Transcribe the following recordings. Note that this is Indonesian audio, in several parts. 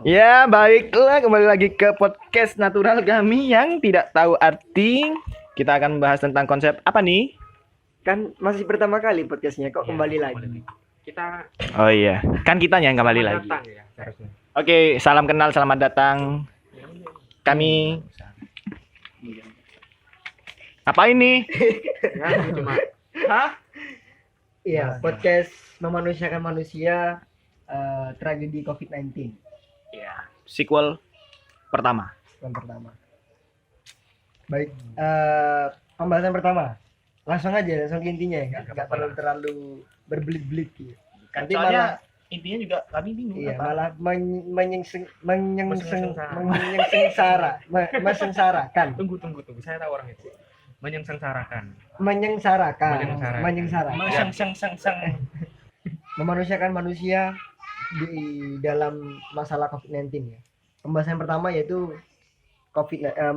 Ya, baiklah, kembali lagi ke podcast natural kami yang tidak tahu arti. Kita akan membahas tentang konsep apa nih? Kan masih pertama kali podcastnya kok kembali lagi. Kita Oh iya, kan kitanya yang kembali selamat lagi. datang ya seharusnya. Oke, salam kenal, selamat datang. Kami apa ini? Ya, cuma Hah? Iya, podcast memanusiakan manusia tragedi COVID-19 Ya, sequel pertama. yang pertama. Baik, pembahasan pertama. Langsung ke intinya ya, nggak perlu terlalu berbelit-belit gitu. Kan Nanti soalnya intinya juga kami bingung Iya, apa. malah menyengsarakan. tunggu. Saya tahu orang itu. Menyengsarakan. Memanusiakan manusia di dalam masalah COVID-19 ya. Pembahasan pertama yaitu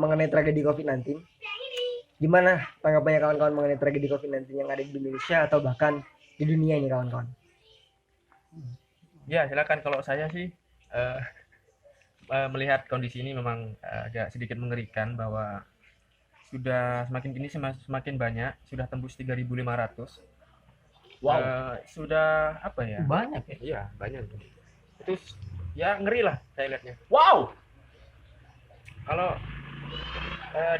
mengenai tragedi COVID-19. Gimana tanggapannya kawan-kawan mengenai tragedi COVID-19 yang ada di Indonesia atau bahkan di dunia ini kawan-kawan? Ya, silakan. Kalau saya sih melihat kondisi ini memang agak sedikit mengerikan bahwa sudah semakin kini semakin banyak, sudah tembus 3.500. Wow. Sudah apa ya? Banyak ya. Iya, banyak. Itu ya ngeri lah saya lihatnya. Wow. Kalau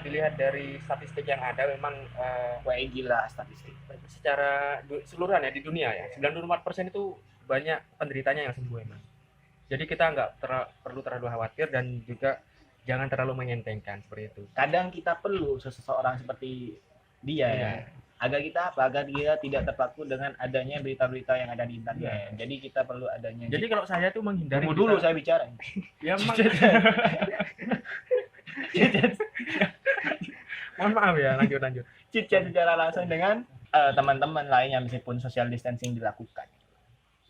dilihat dari statistik yang ada memang Wah, gila statistik. secara keseluruhan ya di dunia ya 94% itu banyak penderitanya yang sembuh emang. Jadi kita nggak perlu terlalu khawatir dan juga jangan terlalu mengentengkan seperti itu. Kadang kita perlu seseorang seperti dia ya. Agar kita tidak terpaku dengan adanya berita-berita yang ada di internet. Jadi kita perlu adanya. Jadi kalau saya tuh menghindari tunggu dulu saya bicara. Ya memang. Mohon maaf ya, lanjut. Chat secara langsung dengan teman-teman lainnya meskipun social distancing dilakukan.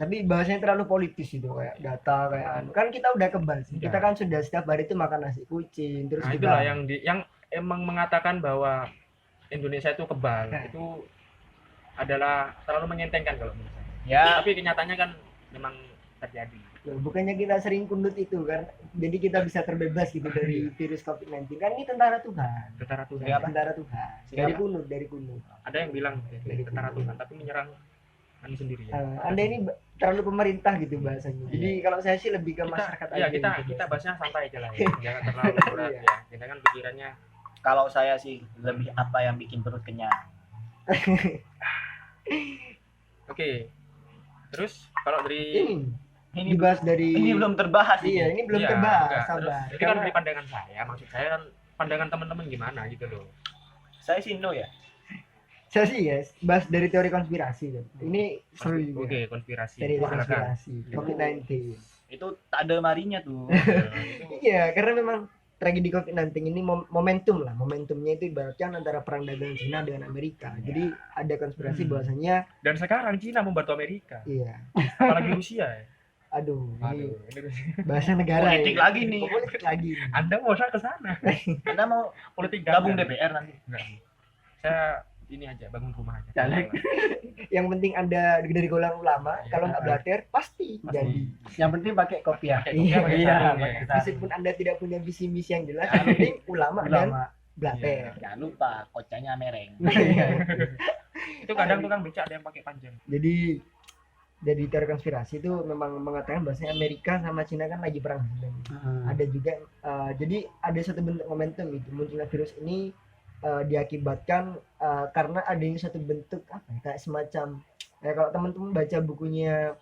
Tapi bahasanya terlalu politis itu kayak data kayak kan kita udah kebal sih. Kita kan sudah setiap hari itu makan nasi kucing terus Nah, kita itulah yang emang mengatakan bahwa Indonesia itu kebal itu adalah terlalu mengentengkan kalau menurut saya. Ya, Tapi kenyataannya kan memang terjadi. bukannya kita sering kundut itu kan jadi kita bisa terbebas gitu dari virus COVID-19 kan ini tentara Tuhan tentara Tuhan dari kunut Ada yang bilang tentara Tuhan tapi menyerang anu sendiri ya. Anda ini terlalu pemerintah gitu bahasanya jadi kalau saya sih lebih ke masyarakat Iya, aja kita bahasnya santai aja lah ya. Jangan terlalu berat Iya. ya. Kita kan pikirannya kalau saya sih lebih apa yang bikin perut kenyang. Oke. Terus kalau dari ini dibahas dari Ini belum terbahas iya ini belum Iya, terbahas enggak. sabar Terus, itu kan dari pandangan saya, maksud saya kan pandangan teman-teman gimana gitu loh. Saya sih no ya. saya sih ya bahas dari teori konspirasi kan. Ini seru juga Oke, konspirasi. teori Silakan. konspirasi COVID-19 Itu tak ada marinya tuh. iya karena memang tragedi COVID-19 ini momentumnya itu ibaratkan antara perang dagang Cina dengan Amerika jadi ada konspirasi bahwasanya Dan sekarang Cina membantu Amerika, iya apalagi Rusia ya. aduh ini Ini bahasa negara Politik ya. lagi nih. Politik lagi Anda mau saya ke sana. Anda mau Politik gabung dagang. DPR nanti? Enggak. Saya ini aja bangun rumah aja. Caleg. yang penting Anda dari golongan ulama kalau nggak belajar pasti jadi Yang penting pakai kopiah. Pakai kopiah, pakai Iya, sarung, pakai ya. sarung. meskipun Anda tidak punya visi misi yang jelas yang penting ulama dan blater Jangan lupa kocanya mereng. Itu kadang tukang becak ada yang pakai panjang. jadi teori konspirasi itu memang mengatakan bahwasanya Amerika sama Cina kan lagi perang ada juga jadi ada satu bentuk momentum gitu munculnya virus ini diakibatkan karena adanya satu bentuk apa ya, kayak semacam kalau teman-teman baca bukunya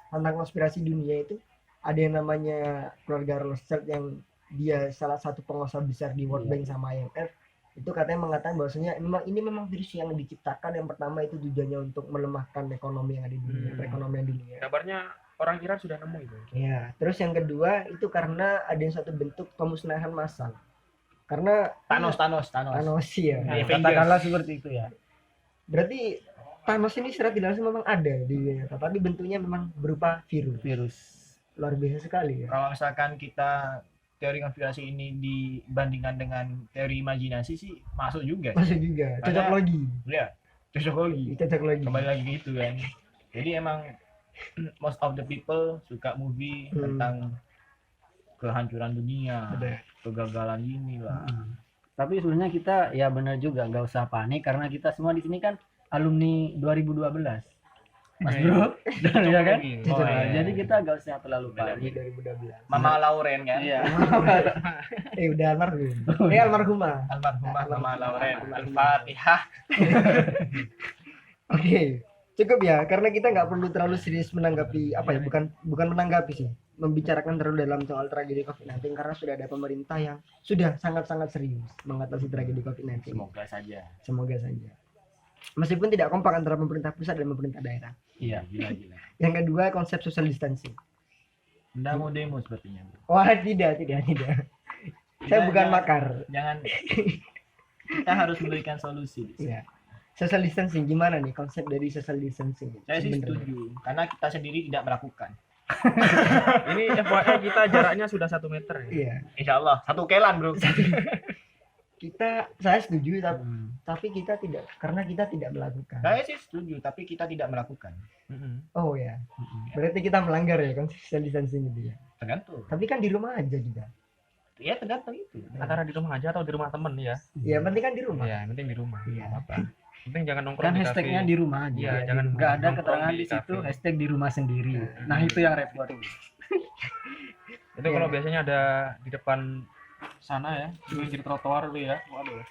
tentang konspirasi dunia itu ada yang namanya keluarga Rothschild yang dia salah satu pengusaha besar di World Bank sama IMF itu katanya mengatakan bahwasanya ini memang virus yang diciptakan yang pertama itu tujuannya untuk melemahkan ekonomi yang ada di dunia perekonomian dunia. Kabarnya orang Iran sudah nemu itu. Ya, terus yang kedua itu karena ada yang satu bentuk pemusnahan massal. Karena Thanos. Thanos ya. Nah, katakanlah seperti itu ya. Berarti Thanos ini secara tidak langsung memang ada di dunia nyata, tapi bentuknya memang berupa virus. Luar biasa sekali ya. Kalau misalkan kita teori konspirasi ini dibandingkan dengan teori imajinasi sih masuk juga. Masuk juga. Cocok logi. Ya, cocok logi. Cocok logi. Kembali lagi gitu kan. Jadi emang most of the people suka movie tentang kehancuran dunia, Benar. kegagalan ini lah. Tapi sebenarnya kita ya benar juga nggak usah panik karena kita semua di sini kan alumni 2012. Mas Bro, dan ya kan? Oh, iya. Jadi kita nggak usah terlalu Di panik. 2012. Mama Lauren kan? Iya. Udah almarhum. Almarhumah. Almarhumah Mama Lauren. Al-Fatihah. Oke, cukup ya karena kita nggak perlu terlalu serius menanggapi apa ya, bukan menanggapi sih, membicarakan terlalu dalam soal tragedi COVID-19 karena sudah ada pemerintah yang sudah sangat-sangat serius mengatasi tragedi COVID-19. Semoga saja. Semoga saja. Meskipun tidak kompak antara pemerintah pusat dan pemerintah daerah. Iya. Gila. Yang kedua konsep social distancing. Anda mau demo sepertinya, Bro. Wah tidak. Saya Tidak, bukan jangan- makar. Jangan. Kita harus memberikan solusi. Iya. Social distancing gimana nih konsep dari social distancing? Saya sih sebenarnya? setuju karena kita sendiri tidak melakukan. Ini FYI kita jaraknya sudah 1 meter ya. Iya. Insya Allah satu kelan, Bro. Saya setuju tapi kita tidak karena kita tidak melakukan. Saya sih setuju tapi kita tidak melakukan. Oh ya. Berarti kita melanggar ya konsep social distancing itu ya. Tergantung. Tapi kan di rumah aja juga. Ya tergantung itu. Antara di rumah aja atau di rumah temen ya. Ya penting kan di rumah. Iya, yang penting di rumah. Iya. Apa? Penting jangan nongkrong Kan di hashtagnya kafe. di rumah aja. Iya, jangan Nggak ada nongkrong keterangan di di situ kafe. hashtag di rumah sendiri. Nah itu yang repot. Itu kalau biasanya ada di depan sana ya, di pinggir trotoar tuh ya. Waduh.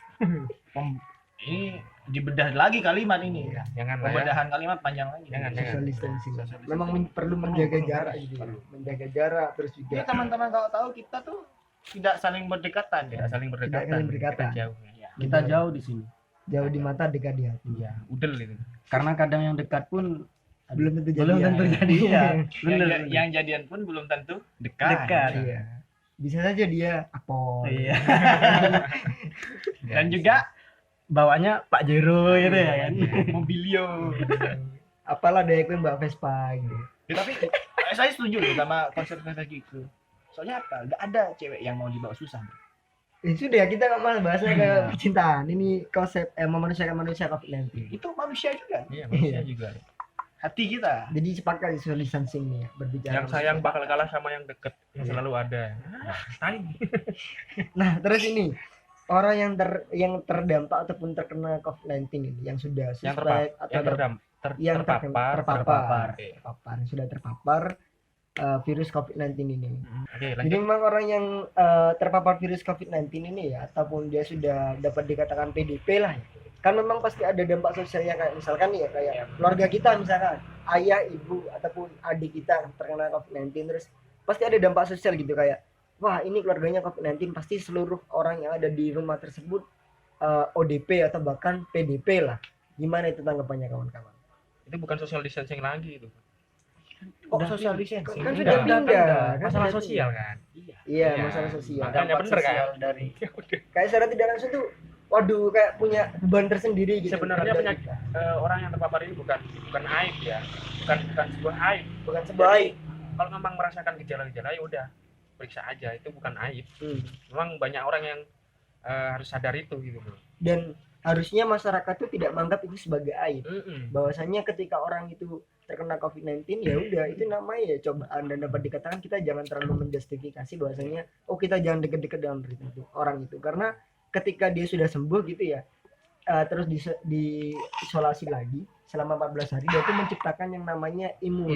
Ini dibedah lagi kalimat ini. Iya. Jangan lah ya. Pembedahan kalimat panjang lagi. Jangan. Social distancing. Social Memang perlu menjaga jarak gitu ya. Menjaga jarak terus Jadi juga teman-teman kalau tahu kita tuh tidak saling berdekatan ya. Tidak saling berdekatan. saling berdekatan. Kita jauh. Ya. Kita jauh di sini. jauh di mata dekat di hati. Iya, udel itu. Karena kadang yang dekat pun Belum tentu jadi. belum tentu jadi. Iya. Bener. Yang jadian pun belum tentu dekat. Dekat. Iya. Bisa saja dia apa? Iya. Dan juga Bawanya Pak Jero gitu ya kan. mobilio. Apalah daya gue Mbak Vespa gitu. Ya, tapi saya setuju loh sama konsep kayak gitu. Soalnya apa? Gak ada cewek yang mau dibawa susah. Bro. Sudah kita nggak malah bahasnya ke percintaan. Ini konsep memanusiakan manusia COVID-19. Itu manusia juga. Iya, manusia juga. Hati kita. Jadi sepakat di social distancing nih ya, berbicara. Yang sayang bakal kalah sama yang deket, yang selalu ada. Tai. Nah, terus ini orang yang terdampak ataupun terkena COVID-19 ini yang sudah Yang suspek atau yang terpapar. terpapar, Oke. sudah terpapar virus COVID-19 ini. Oke, Jadi lanjut. memang orang yang terpapar virus COVID-19 ini ya ataupun dia sudah dapat dikatakan PDP lah ya. Kan memang pasti ada dampak sosialnya kayak misalkan nih ya kayak keluarga kita misalkan ayah, ibu ataupun adik kita terkena COVID-19 terus pasti ada dampak sosial gitu kayak wah ini keluarganya COVID-19 pasti seluruh orang yang ada di rumah tersebut ODP atau bahkan PDP lah. Gimana itu tanggapannya kawan-kawan? Itu bukan social distancing lagi itu. Kok Udah, social distancing? kan Enggak, sudah pindah kan Masalah sudah sosial pindah. kan. Iya. Iya, Iya. masalah sosial. Makanya Dampak bener kan? sosial dari Kayak secara tidak langsung tuh waduh kayak punya beban tersendiri gitu. Sebenarnya terhadap penyakit kita. orang yang terpapar ini bukan aib ya. Bukan sebuah aib. Bukan sebuah aib. Kalau memang merasakan gejala-gejala ya udah periksa aja, itu bukan aib. Memang banyak orang yang harus sadar itu gitu bro. Dan harusnya masyarakat tuh tidak menganggap itu sebagai aib. Mm-mm. Bahwasanya ketika orang itu terkena COVID-19 ya udah itu namanya ya cobaan dan dapat dikatakan kita jangan terlalu menjustifikasi bahwasanya oh kita jangan deket-deket dengan orang itu karena ketika dia sudah sembuh gitu ya terus diisolasi lagi selama 14 hari dia tuh menciptakan yang namanya Imun.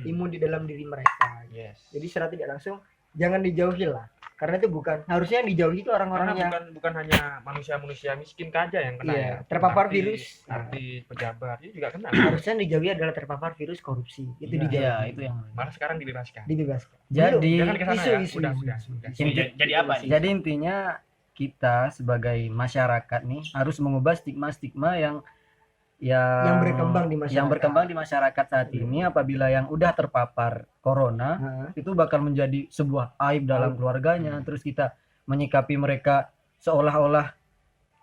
imun di dalam diri mereka. Yes. Jadi secara tidak langsung jangan dijauhi lah karena itu bukan harusnya yang dijauhi itu Karena orang-orang yang bukan hanya manusia-manusia miskin saja yang kena Iya, ya. terpapar Artis, virus. artis, pejabat itu juga kena. harusnya yang dijauhi adalah terpapar virus korupsi itu Iya. dijauhi Iya, itu yang. Malah sekarang dibebaskan. dibebaskan. Jadi Jangan ke sana ya. isu. Udah. Jadi apa nih? Jadi intinya kita sebagai masyarakat nih harus mengubah stigma-stigma yang berkembang di masyarakat. yang berkembang di masyarakat saat ini apabila yang udah terpapar corona Nah, itu bakal menjadi sebuah aib dalam keluarganya. Terus kita menyikapi mereka seolah-olah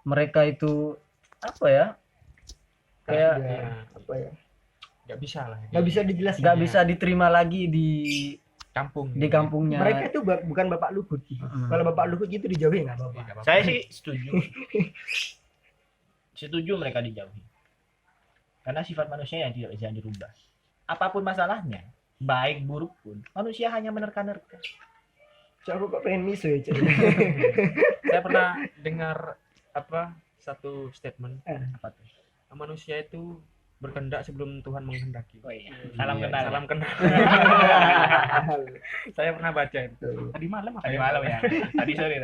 mereka itu apa ya? Kayak sudah, apa ya? Nggak bisa lah. Nggak bisa dijelaskan. nggak bisa diterima lagi di Kampung. kampungnya. Mereka itu bukan Bapak Luhut. Kalau Bapak Luhut itu dijauhi nggak apa-apa. Nggak apa-apa. Saya sih setuju. Setuju mereka dijauhi. Karena sifat manusia yang tidak bisa dirubah. Apapun masalahnya, baik buruk pun, manusia hanya menerka-nerka. Cok, aku kok pengen miso ya, Cok. Saya pernah dengar satu statement, Apa tuh? manusia itu berkehendak sebelum Tuhan menghendaki. Oh iya. Salam Iya, kenal. Salam kenal. Saya pernah baca itu. Tadi malam apa Tadi ya? malam ya. Tadi sore.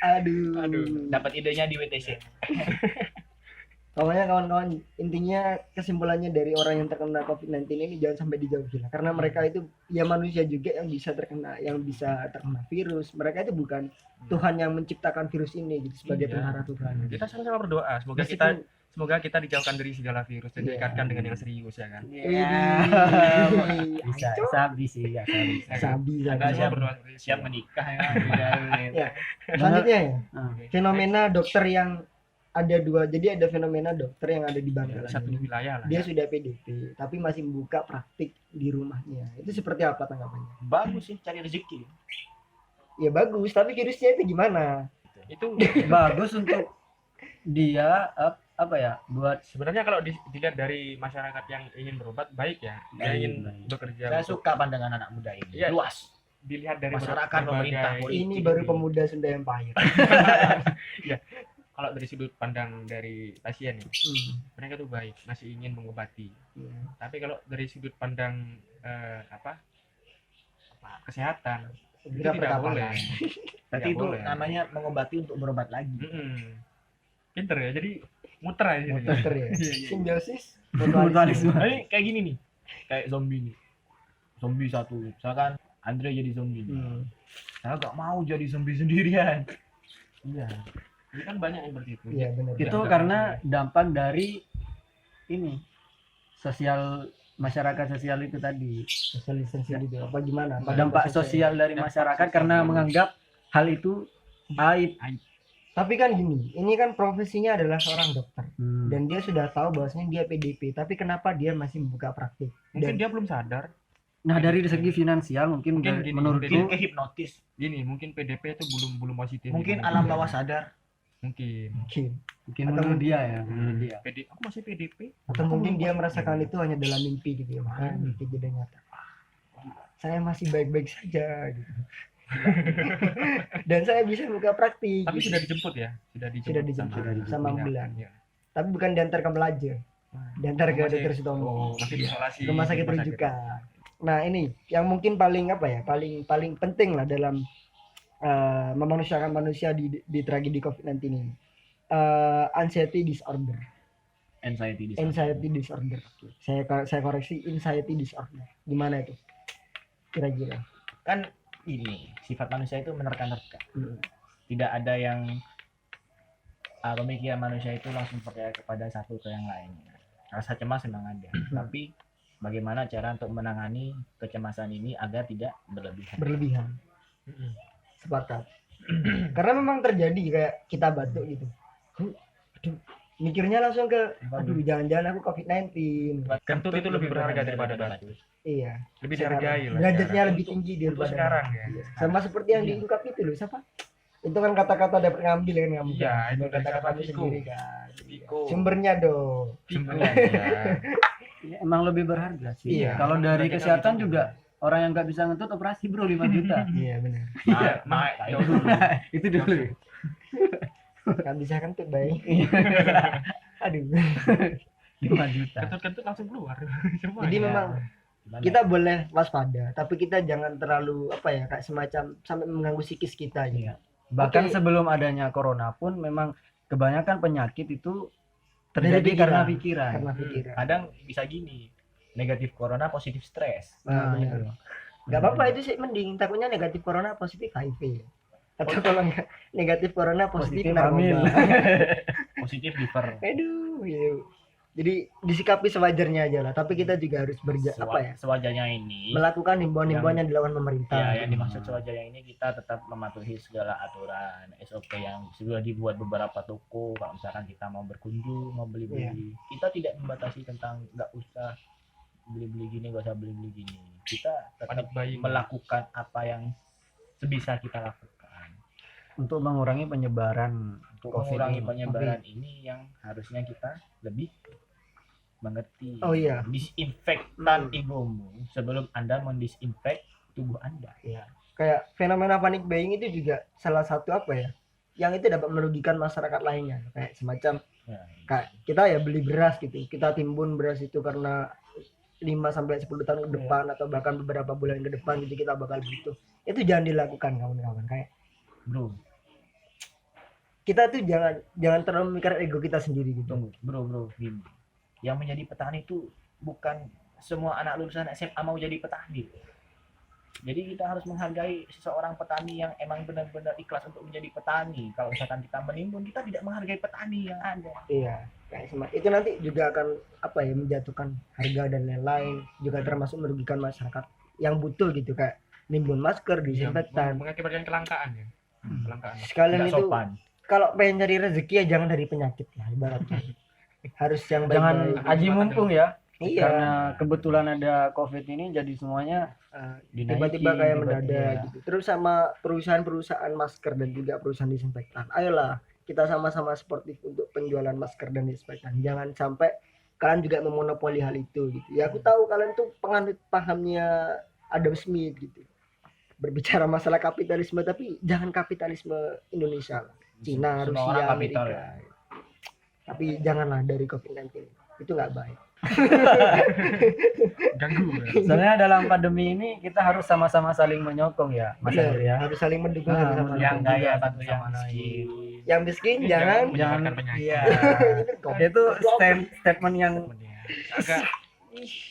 Aduh. Dapat idenya di WTC. Pokoknya kawan-kawan, intinya kesimpulannya dari orang yang terkena COVID-19 ini jangan sampai dijauhi lah. Karena mereka itu ya manusia juga yang bisa terkena virus. Mereka itu bukan Tuhan yang menciptakan virus ini gitu, sebagai Iya. tentara Tuhan. Kita sama-sama berdoa semoga kita dijauhkan dari segala virus dan Iya. diikatkan dengan yang serius ya kan. Bisa sabi sih ya sabi. Sabi. Agak Semua siap berdoa siap menikah ya. Ya. Selanjutnya ya, Ah. fenomena dokter yang ada dua. Jadi ada fenomena dokter yang ada di Ya, Bangkalan. satu wilayah lah. Dia Ya. sudah PDP tapi masih membuka praktik di rumahnya. Itu seperti apa tanggapannya? Bagus sih cari rezeki. Ya bagus, tapi virusnya itu gimana? Itu Bagus untuk dia apa ya buat sebenarnya kalau dilihat dari masyarakat yang ingin berobat baik ya, dia Baik, ingin baik. bekerja. Saya untuk- suka pandangan anak muda ini. Iya. Luas. dilihat dari Masyarakat, pemerintah, berbagai- politik. Ini baru pemuda Sunda Empire. Kalau dari sudut pandang dari pasien ya, Hmm. mereka tuh baik, masih ingin mengobati. Iya. Tapi kalau dari sudut pandang kesehatan itu Kira tidak boleh. perkapalan. Berarti Tidak itu boleh. namanya mengobati untuk berobat lagi. Mm-mm. Pinter ya, jadi muter aja sini. Dokter ya. Iya, iya. Simbiosis. mutualisme. Ini kayak gini nih. Kayak zombie nih. Zombie satu. Misalkan Andre jadi zombie nih. Hmm. Saya gak mau jadi zombie sendirian. Iya. Ini kan banyak yang seperti itu. Iya benar. Itu karena dampak dari ini sosial masyarakat sosial itu tadi. social distancing gitu. Apa gimana? Apa Dampak dampak sosial dari Dampak masyarakat sosial karena dari- menganggap hal itu aib. Tapi kan gini, ini kan profesinya adalah seorang dokter Hmm. dan dia sudah tahu bahwasanya dia PDP, tapi kenapa dia masih membuka praktik? Mungkin Dan dia belum sadar. Nah dari segi finansial mungkin, Mungkin gini, menurutku Mungkin kehipnotis. Gini, mungkin PDP itu belum positif. Mungkin gitu. alam bawah sadar. Mungkin. mungkin menurut atau dia ya menurut dia. Aku masih PDP. atau mungkin dia merasakan itu hanya dalam mimpi gitu ya. Makanya Hmm. mimpi jadi nyata. Saya masih baik-baik saja gitu. Dan saya bisa buka praktik. Tapi gitu. sudah dijemput ya? Sudah dijemput sama pihak. ambulan. Iya. Tapi bukan diantar ke Melaja. Diantar ke Masih- Dr. Sutomo. Oh, masih diisolasi. Rumah sakit di rujukan. Nah ini yang mungkin paling apa ya, paling penting lah dalam memanusiakan manusia di tragedi COVID-19 ini. Anxiety disorder. Anxiety disorder. Oke. Saya koreksi, anxiety disorder. Gimana itu? Kira-kira. Kan ini sifat manusia itu menerka-nerka. Hmm. Tidak ada yang pemikiran manusia itu langsung percaya kepada satu ke yang lainnya. Rasa cemas memang ada, tapi bagaimana cara untuk menangani kecemasan ini agar tidak berlebihan. Berlebihan. Mm-mm. Sepakat. Karena memang terjadi kayak kita batuk gitu. Aduh, mikirnya langsung ke aduh jangan-jangan aku COVID-19. Kentut itu lebih berharga daripada batu. Iya. Lebih Sekarang. dihargai lah. Derajatnya sekarang. lebih tinggi Untuk daripada sekarang ya. Iya. Sama seperti yang Iya. diungkap itu loh, siapa? Itu kan kata-kata dapat ngambil kan kamu. Iya, kan? itu dari kata-kata siapa? itu Viko. sendiri kan. Viko. Sumbernya dong. Sumbernya ya. Ya, emang lebih berharga sih. Iya. Kalau dari Mereka kesehatan lebih juga orang yang nggak bisa ngentut operasi bro 5 juta. Iya benar. Naik, Jauh dulu. Itu dulu. Kan bisa kan tuh baik. Aduh. 5 juta. Kentut-kentut langsung keluar. Semua. Jadi ya. memang kita boleh waspada, tapi kita jangan terlalu apa ya kayak semacam sampai mengganggu psikis kita gitu. Iya. Bahkan Oke. sebelum adanya corona pun memang kebanyakan penyakit itu terjadi Dari pikiran. karena pikiran. Karena pikiran. kadang bisa gini, negatif corona positif stres. Nah, itu. itu. Gak apa-apa itu sih mending. Takutnya negatif corona positif HIV. Atau kalau nggak negatif corona positif Positif hamil. narkoba. Positif liver. Aduh, iya. Jadi disikapi sewajarnya aja lah. Tapi kita juga harus apa ya? Sewajarnya ini. Melakukan himbauan-himbauan yang dilakukan pemerintah. Ya, yang dimaksud sewajarnya ini kita tetap mematuhi segala aturan SOP yang sudah dibuat beberapa toko. Kalau misalkan kita mau berkunjung, mau beli-beli, kita tidak membatasi tentang nggak usah beli-beli gini, nggak usah beli-beli gini. Kita tetap Panik buying. melakukan apa yang sebisa kita lakukan Untuk mengurangi penyebaran untuk COVID mengurangi ini. penyebaran ini yang harusnya kita lebih mengerti. Oh iya. Disinfektan egomu sebelum Anda mendisinfek tubuh Anda. Iya. kayak fenomena panic buying itu juga salah satu apa ya, yang itu dapat merugikan masyarakat lainnya, kayak semacam Ya, kayak kita ya beli beras gitu, kita timbun beras itu karena 5 sampai 10 tahun ke depan atau bahkan beberapa bulan ke depan gitu kita bakal butuh. Itu jangan dilakukan kawan-kawan. Kayak bro, kita tuh jangan terlalu memikirkan ego kita sendiri gitu. tunggu, bro, gini. Yang menjadi petani itu bukan semua anak lulusan SMA mau jadi petani. Jadi kita harus menghargai seseorang petani yang emang benar-benar ikhlas untuk menjadi petani. Kalau misalkan kita menimbun, kita tidak menghargai petani yang ada. Iya, kayak itu nanti juga akan apa ya, menjatuhkan harga dan lain-lain, juga termasuk merugikan masyarakat yang butuh gitu, kayak nimbun masker, disinfektan. Mengakibatkan kelangkaan ya. Kelangkaan. Sekalian Tidak itu sopan. kalau pengen cari rezeki ya jangan dari penyakit lah ibaratnya. Harus yang Jangan baik-baik. aji mumpung ya. Iya. Karena kebetulan ada COVID ini jadi semuanya dinaikin, Tiba-tiba kayak tiba-tiba. mendadak gitu. Terus sama perusahaan-perusahaan masker dan juga perusahaan disinfektan. Ayolah, kita sama-sama sportif untuk penjualan masker dan disinfektan. Jangan sampai kalian juga memonopoli hal itu gitu. Ya aku tahu kalian tuh penganut pahamnya Adam Smith gitu. Berbicara masalah kapitalisme, tapi jangan kapitalisme Indonesia lah. Cina, Semua Rusia, orang kapital Amerika. ya. Tapi janganlah dari COVID-19. Itu nggak baik. Ganggu. Ya. Soalnya dalam pandemi ini kita harus sama-sama saling menyokong ya, Mas Benar, Andri ya. harus saling mendukung Nah, satu sama Yang lain. kaya juga bantu yang sama lain. miskin. Yang miskin Ini jangan. menyebarkan penyakit. Iya. Itu statement yang Agak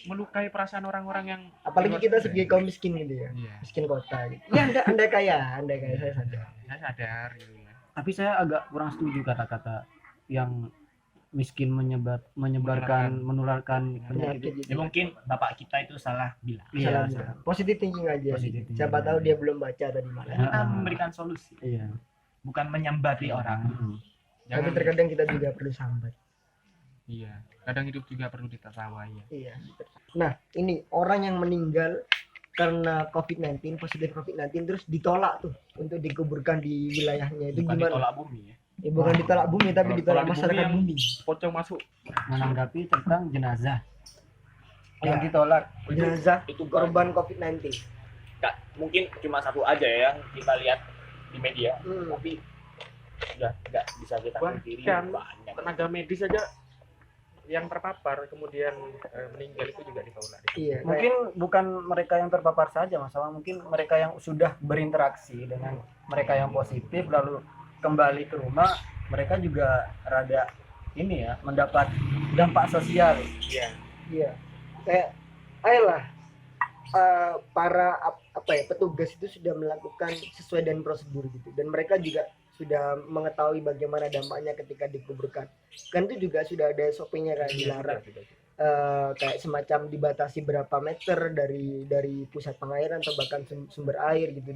melukai perasaan orang-orang yang Apalagi di luar kita sana. sebagai kaum miskin gitu ya. Iya. Miskin kota gitu. Ya anda kaya saya sadar. Saya sadar gitu ya. tapi saya agak kurang setuju kata-kata yang miskin menyebarkan menularkan Penyakit penyakit. gitu. Ya mungkin bapak kita itu salah bilang. Salah Iya, bilang. Positive thinking aja. Positive thinking. Siapa tahu dia belum baca tadi malam. Kita Ah. memberikan solusi, Iya. bukan menyambati orang. Tapi Jangan terkadang kita juga perlu sambat. iya. Kadang hidup juga perlu ditertawa ya. Iya. Nah, ini orang yang meninggal karena COVID-19, positif COVID-19 terus ditolak tuh untuk dikuburkan di wilayahnya. Itu Bukan gimana? ditolak bumi ya. Bukan ditolak bumi tapi Kalau ditolak ditolak di masyarakat bumi bumi. Pocong masuk. Menanggapi tentang jenazah yang Ya. ditolak. Jenazah Itu korban COVID-19. Nggak, mungkin cuma satu aja ya yang kita lihat di media, tapi sudah nggak bisa kita pungkiri Bahkan banyak. tenaga medis saja yang terpapar kemudian meninggal itu juga ditolak. Iya. Mungkin bukan mereka yang terpapar saja masalah, mungkin mereka yang sudah berinteraksi dengan mereka yang positif lalu kembali ke rumah, mereka juga rada ini ya, mendapat dampak sosial. Iya. Iya, kayak ayolah para petugas itu sudah melakukan sesuai dengan prosedur gitu, dan mereka juga sudah mengetahui bagaimana dampaknya ketika dikuburkan. Kan itu juga sudah ada SOP-nya kayak dilarang, kayak semacam dibatasi berapa meter dari pusat pengairan atau bahkan sumber air gitu,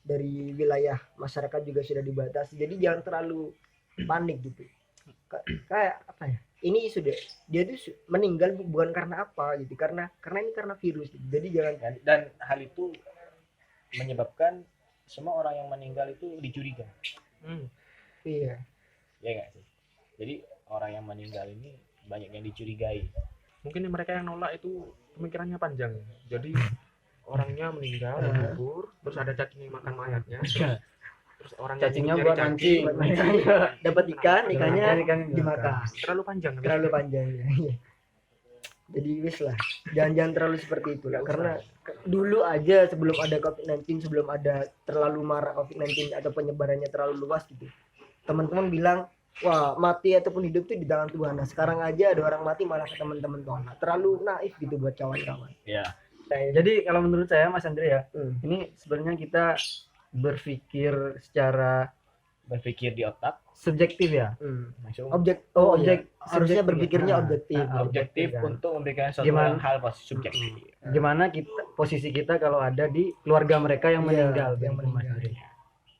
dari wilayah masyarakat juga sudah dibatasi. Jadi jangan terlalu panik gitu. Kayak apa ya? Ini sudah dia tuh meninggal bukan karena apa gitu, karena ini karena virus gitu. Jadi jangan Dan hal itu menyebabkan semua orang yang meninggal itu dicurigai, iya ya nggak sih? Jadi orang yang meninggal ini banyak yang dicurigai. Mungkin mereka yang nolak itu pemikirannya panjang. Jadi orangnya meninggal, dikubur, terus ada cacing yang makan mayatnya. Terus orang yang Cacingnya hidup buat nyari mancing. cacing. dapat ikannya dimakan. Terlalu panjang. Terlalu panjang ya. Iya. Jadi wis lah, jangan terlalu seperti itu lah, karena dulu aja sebelum ada COVID-19, sebelum ada terlalu marak COVID-19 atau penyebarannya terlalu luas gitu, teman-teman bilang wah mati ataupun hidup tuh di tangan Tuhan. Nah sekarang aja ada orang mati malah ke teman-teman Tuhan. Nah, terlalu naif gitu buat kawan-kawan. Ya. Jadi kalau menurut saya Mas Andre ya, Hmm. ini sebenarnya kita berpikir secara Berpikir di otak, subjektif ya. langsung Objek harusnya Subjektif. berpikirnya Nah, objektif. objektif kan. untuk memberikan suatu Gimana? hal subjektif. Gimana kita posisi kita kalau ada di keluarga mereka yang Iya, meninggal, yang begitu, Mas meninggal. Andre.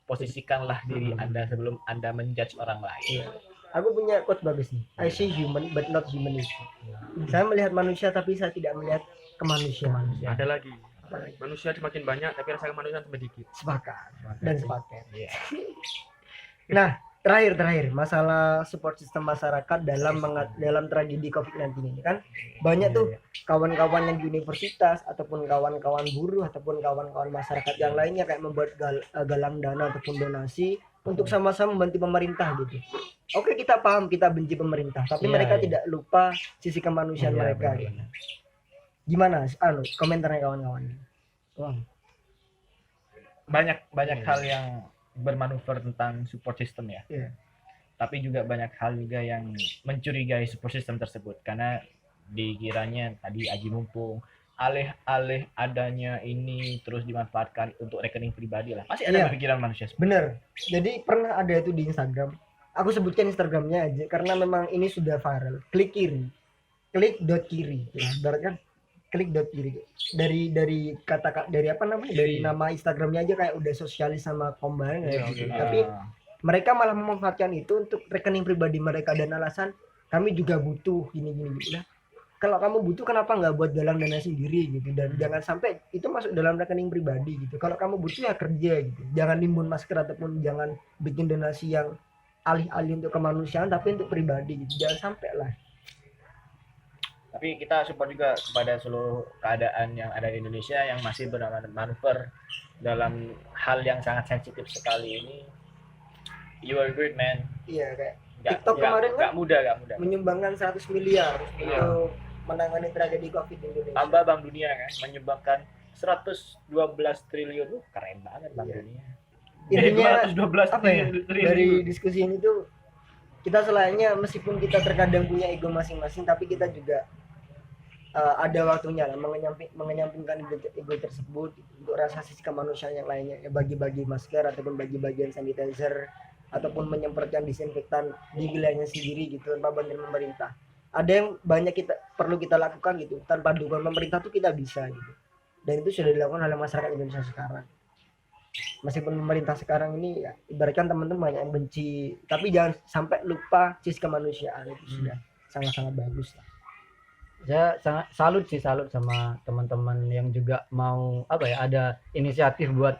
Posisikanlah diri Anda sebelum Anda menjudge orang lain. Iya. Aku punya quote bagus nih. I see human but not humanity. Saya melihat manusia tapi saya tidak melihat kemanusiaan. Ada lagi. Manusia semakin banyak tapi rasa kemanusiaan sedikit. Sepakat dan sepaket. Iya. Nah, terakhir masalah support system masyarakat dalam tragedi COVID-19 ini kan banyak tuh kawan-kawan yang di universitas ataupun kawan-kawan buruh ataupun kawan-kawan masyarakat yang lainnya kayak membuat galang dana ataupun donasi untuk sama-sama membantu pemerintah gitu. Oke, kita paham kita benci pemerintah, tapi mereka tidak lupa sisi kemanusiaan mereka. Gitu. Gimana komentarnya kawan-kawan? Banyak hal yang bermanuver tentang support system ya. Tapi juga banyak hal juga yang mencurigai support system tersebut karena dikiranya tadi aji mumpung alih-alih adanya ini terus dimanfaatkan untuk rekening pribadi lah. Pasti ada pikiran manusia. Bener. Jadi pernah ada itu di Instagram. Aku sebutkan Instagramnya aja karena memang ini sudah viral. Klik kiri. Ya, ibaratnya klik kiri. Dari kata dari apa namanya? Dari nama Instagramnya aja kayak udah sosialis sama kombaran gitu. Tapi mereka malah memanfaatkan itu untuk rekening pribadi mereka dan alasan kami juga butuh gini gitu. Nah, kalau kamu butuh kenapa nggak buat galang dana sendiri gitu, dan jangan sampai itu masuk dalam rekening pribadi gitu. Kalau kamu butuh ya kerja gitu, jangan nimbun masker ataupun jangan bikin donasi yang alih-alih untuk kemanusiaan tapi untuk pribadi gitu, jangan sampai lah. Tapi kita support juga kepada seluruh keadaan yang ada di Indonesia yang masih bermanuver dalam hal yang sangat sensitif sekali ini. You are great man. Iya, kayak TikTok kemarin kan mudah menyumbangkan 100 miliar untuk menangani tragedi COVID di Indonesia. Tambah Bank Dunia kan menyumbangkan 112 triliun. Keren banget Bank Dunia. Intinya 212 apa ya? Dari diskusi ini tuh kita selainnya meskipun kita terkadang punya ego masing-masing tapi kita juga ada waktunya lah mengenyampingkan ego tersebut untuk rasa sisi kemanusiaan yang lainnya, ya bagi-bagi masker ataupun bagi-bagian sanitizer ataupun menyemprotkan disinfektan di wilayahnya sendiri gitu tanpa bantuan pemerintah. Ada yang banyak perlu kita lakukan gitu tanpa dukungan pemerintah tuh kita bisa gitu, dan itu sudah dilakukan oleh masyarakat Indonesia sekarang. Meskipun pemerintah sekarang ini ya, ibaratkan teman-teman banyak yang benci, tapi jangan sampai lupa sisi kemanusiaan, itu sudah sangat-sangat bagus lah. Saya sangat salut sama teman-teman yang juga mau ada inisiatif buat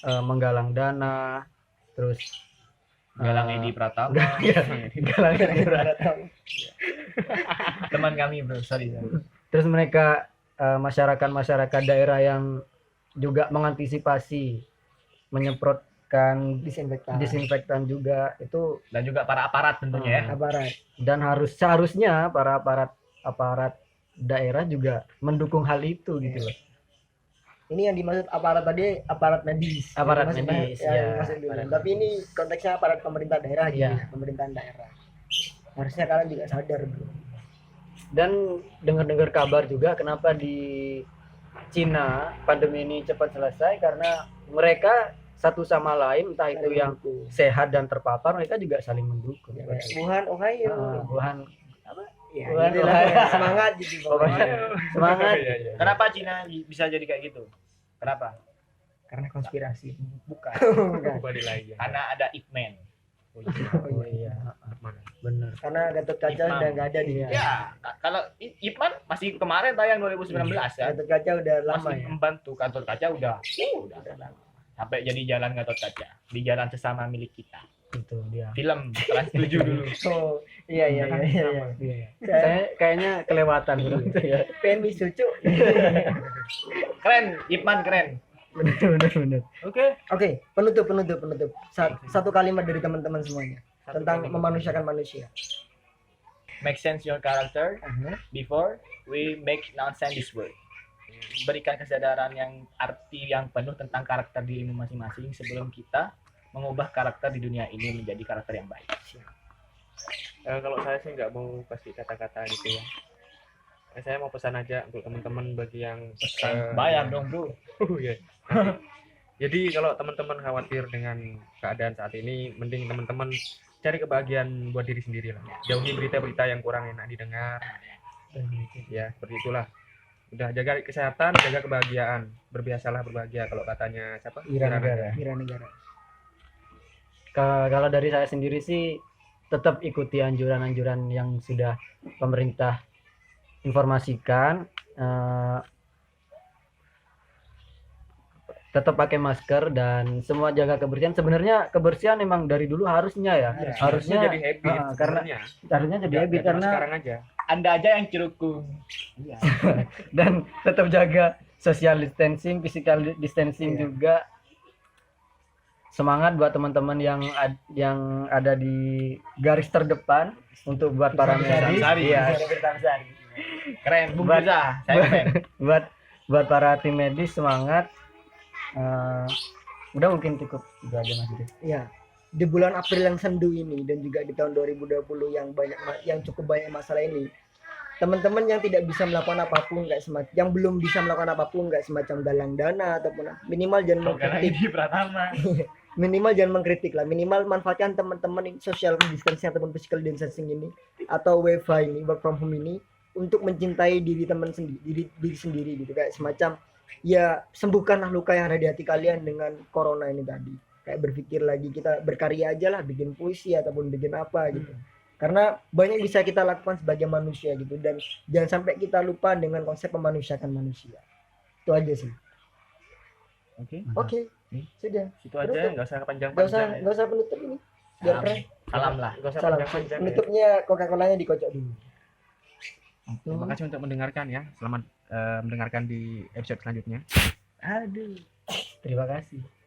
menggalang dana, terus galang Edi Pratama. Galang Edi Pratama. Teman kami bro, sorry. Terus mereka masyarakat daerah yang juga mengantisipasi menyemprotkan disinfektan juga itu, dan juga para aparat tentunya aparat, dan seharusnya para aparat daerah juga mendukung hal itu gitu loh. Ini yang dimaksud aparat tadi aparat medis ya. Tapi ini konteksnya aparat pemerintah daerah gitu ya. Pemerintahan daerah harusnya kalian juga sadar bro. Dan dengar kabar juga kenapa di Cina pandemi ini cepat selesai karena mereka satu sama lain entah itu yang sehat dan terpapar mereka juga saling mendukung. Wuhan, Ohio. Wuhan Ya, semangat gitu. Semangat. Kenapa Cina bisa jadi kayak gitu? Kenapa? Karena konspirasi. Bukan. Kembali lagi. Karena ada Ip Man. Oh iya. Benar. Karena Gatot Kaca udah nggak ada di. Ya, kalau Ip Man masih kemarin tayang 2019 ya. Gatot Kaca udah lama masih membantu. Gatot Kaca udah sampai jadi jalan Gatot Kaca di jalan sesama milik kita. Itu dia. Film kelas 7 dulu. Oh, iya. Saya kayaknya kelewatan bro. Ya. Pengen cucu. Keren, Ipman keren. Benar. Oke, penutup. Satu kalimat dari teman-teman semuanya tentang memanusiakan manusia. Make sense your character before we make nonsense this world. Berikan kesadaran yang arti yang penuh tentang karakter dirimu masing-masing sebelum kita mengubah karakter di dunia ini menjadi karakter yang baik. Kalau saya sih nggak mau kasih kata-kata gitu ya. Saya mau pesan aja untuk teman-teman bagi yang bayar dong bro. Ya. Jadi kalau teman-teman khawatir dengan keadaan saat ini, mending teman-teman cari kebahagiaan buat diri sendiri lah. Jauhi berita-berita yang kurang enak didengar. Ya seperti itulah. Udah jaga kesehatan, jaga kebahagiaan. Berbiasalah berbahagia kalau katanya siapa? Ira Negara. Kalau dari saya sendiri sih tetap ikuti anjuran-anjuran yang sudah pemerintah informasikan. tetap pakai masker dan semua jaga kebersihan. Sebenarnya kebersihan memang dari dulu harusnya ya. Iya, Harusnya jadi habit karena sebenarnya. harusnya jadi habit Nggak cuma karena sekarang aja. Anda aja yang cerukung. Iya. dan tetap jaga social distancing, physical distancing Iya. juga. Semangat buat teman-teman yang ada di garis terdepan untuk buat para Bersama-sama. medis. Sari. Iya, Keren, Bung Buat- Riza. Saya keren. buat para tim medis semangat. Udah mungkin cukup itu aja Mas Yudi. Ya, di bulan April yang sendu ini dan juga di tahun 2020 yang cukup banyak masalah ini, teman-teman yang tidak bisa melakukan apapun, yang belum bisa melakukan apapun, nggak semacam galang dana ataupun minimal jangan Karena mengkritik, ini Pratama. minimal jangan mengkritik lah, minimal manfaatkan teman-teman social distancing ataupun physical distancing ini atau WFH ini, work from home ini untuk mencintai diri teman sendiri, diri sendiri gitu, kayak semacam ya sembuhkanlah luka yang ada di hati kalian dengan corona ini tadi. Kayak berpikir lagi, kita berkarya aja lah, bikin puisi ataupun bikin apa gitu. Karena banyak bisa kita lakukan sebagai manusia gitu, dan jangan sampai kita lupa dengan konsep memanusiakan manusia. Itu aja sih. Oke. Oke, sudah. Itu aja, Penutup. nggak usah Gak usah panjang-panjang. nggak usah penutup ini. Biar keren. Salam lah. Nggak usah Salam. panjang-panjang. Penutupnya Coca-Colanya dikocok dulu. Terima kasih untuk mendengarkan ya. Selamat mendengarkan di episode selanjutnya. Aduh. Terima kasih.